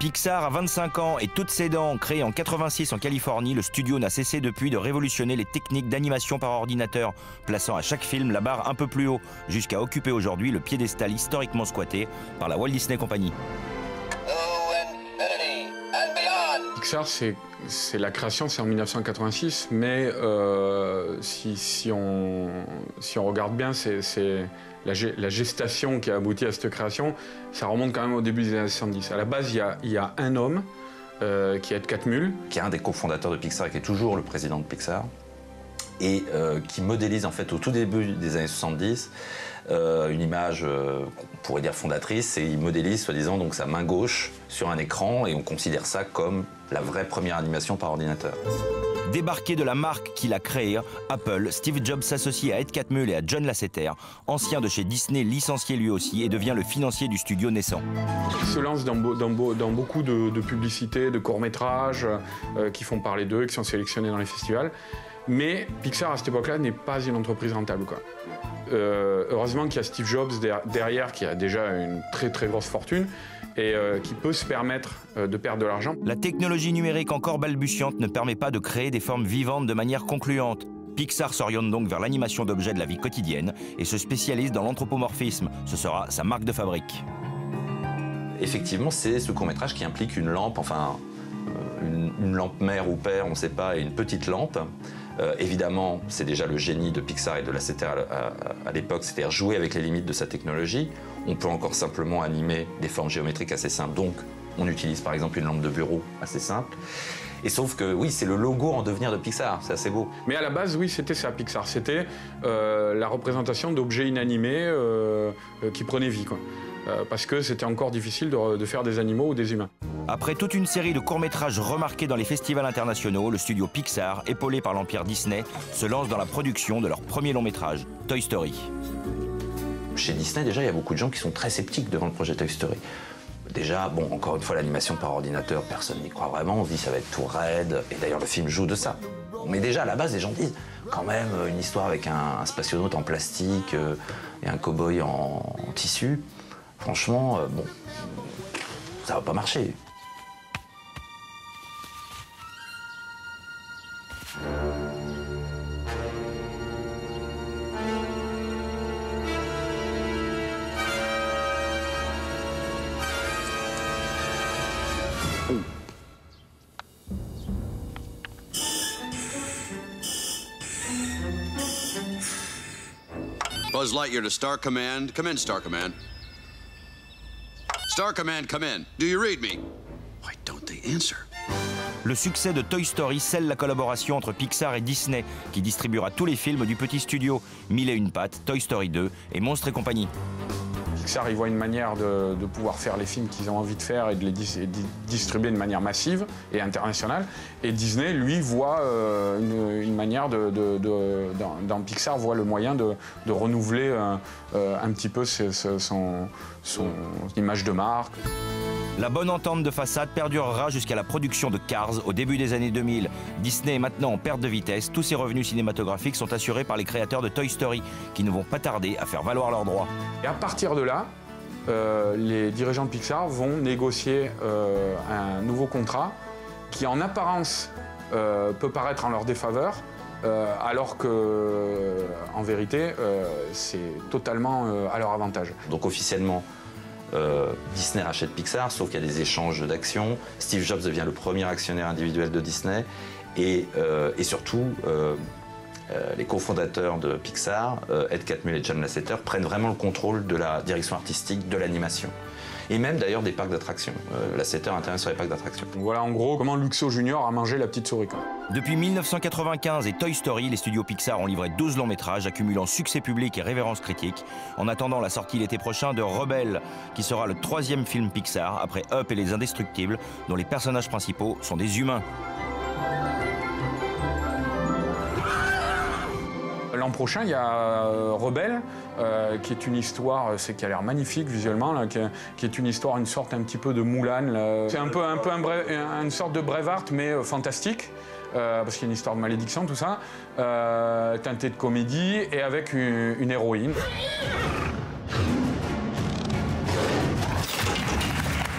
Pixar a 25 ans et toutes ses dents, créé en 86 en Californie, le studio n'a cessé depuis de révolutionner les techniques d'animation par ordinateur, plaçant à chaque film la barre un peu plus haut, jusqu'à occuper aujourd'hui le piédestal historiquement squatté par la Walt Disney Company. Pixar, c'est la création, c'est en 1986, mais si on regarde bien, c'est la gestation qui a abouti à cette création, ça remonte quand même au début des années 70. À la base, il y a un homme qui est Ed Catmull, qui est un des cofondateurs de Pixar et qui est toujours le président de Pixar, et qui modélise en fait au tout début des années 70 une image qu'on pourrait dire fondatrice, et il modélise soi-disant donc sa main gauche sur un écran, et on considère ça comme la vraie première animation par ordinateur. Débarqué de la marque qu'il a créée, Apple, Steve Jobs s'associe à Ed Catmull et à John Lasseter, ancien de chez Disney, licencié lui aussi, et devient le financier du studio naissant. Il se lance dans beaucoup de publicités, de courts-métrages qui font parler d'eux, qui sont sélectionnés dans les festivals. Mais Pixar, à cette époque-là, n'est pas une entreprise rentable, quoi. Heureusement qu'il y a Steve Jobs derrière, qui a déjà une très grosse fortune, et qui peut se permettre de perdre de l'argent. La technologie numérique encore balbutiante ne permet pas de créer des formes vivantes de manière concluante. Pixar s'oriente donc vers l'animation d'objets de la vie quotidienne et se spécialise dans l'anthropomorphisme. Ce sera sa marque de fabrique. Effectivement, c'est ce court-métrage qui implique une lampe, enfin une lampe mère ou père, on ne sait pas, et une petite lampe. Évidemment, c'est déjà le génie de Pixar et de Lasseter à l'époque, c'est-à-dire jouer avec les limites de sa technologie. On peut encore simplement animer des formes géométriques assez simples, donc on utilise par exemple une lampe de bureau assez simple. Et sauf que oui, c'est le logo en devenir de Pixar, c'est assez beau. Mais à la base, oui, c'était ça, Pixar. C'était la représentation d'objets inanimés qui prenaient vie, quoi. Parce que c'était encore difficile de faire des animaux ou des humains. Après toute une série de courts-métrages remarqués dans les festivals internationaux, le studio Pixar, épaulé par l'empire Disney, se lance dans la production de leur premier long-métrage, Toy Story. Chez Disney, déjà, il y a beaucoup de gens qui sont très sceptiques devant le projet Toy Story. Déjà, bon, encore une fois, l'animation par ordinateur, personne n'y croit vraiment, on se dit ça va être tout raide, et d'ailleurs le film joue de ça. Mais déjà, à la base, les gens disent, quand même, une histoire avec un spationaute en plastique et un cow-boy en tissu, franchement, bon, ça va pas marcher. Buzz Lightyear to Star Command. Come in, Star Command. Star Command, come in. Do you read me? Why don't they answer? Le succès de Toy Story scelle la collaboration entre Pixar et Disney, qui distribuera tous les films du petit studio, Mille et une pattes, Toy Story 2 et Monstres et compagnie. Pixar, ils voient une manière de pouvoir faire les films qu'ils ont envie de faire et de les distribuer de manière massive et internationale. Et Disney, lui, voit une manière dans Pixar, voit le moyen de renouveler un petit peu son image de marque. La bonne entente de façade perdurera jusqu'à la production de Cars au début des années 2000. Disney est maintenant en perte de vitesse. Tous ses revenus cinématographiques sont assurés par les créateurs de Toy Story, qui ne vont pas tarder à faire valoir leurs droits. Et à partir de là, les dirigeants de Pixar vont négocier un nouveau contrat qui, en apparence, peut paraître en leur défaveur, alors que, en vérité, c'est totalement à leur avantage. Donc officiellement, Disney rachète Pixar, sauf qu'il y a des échanges d'actions. Steve Jobs devient le premier actionnaire individuel de Disney, et surtout, les cofondateurs de Pixar, Ed Catmull et John Lasseter, prennent vraiment le contrôle de la direction artistique de l'animation. Et même d'ailleurs des parcs d'attractions. Lasseter intervient sur les parcs d'attractions. Voilà en gros comment Luxo Junior a mangé la petite souris, quoi. Depuis 1995 et Toy Story, les studios Pixar ont livré 12 longs métrages, accumulant succès public et révérence critique, en attendant la sortie l'été prochain de Rebelle, qui sera le 3e film Pixar, après Up et les Indestructibles, dont les personnages principaux sont des humains. L'an prochain, il y a Rebelle, qui est une histoire, qui a l'air magnifique visuellement, là, qui est une histoire, une sorte un petit peu de Moulin. C'est un peu une sorte de Braveheart, mais fantastique, parce qu'il y a une histoire de malédiction, tout ça, teinté de comédie, et avec une héroïne.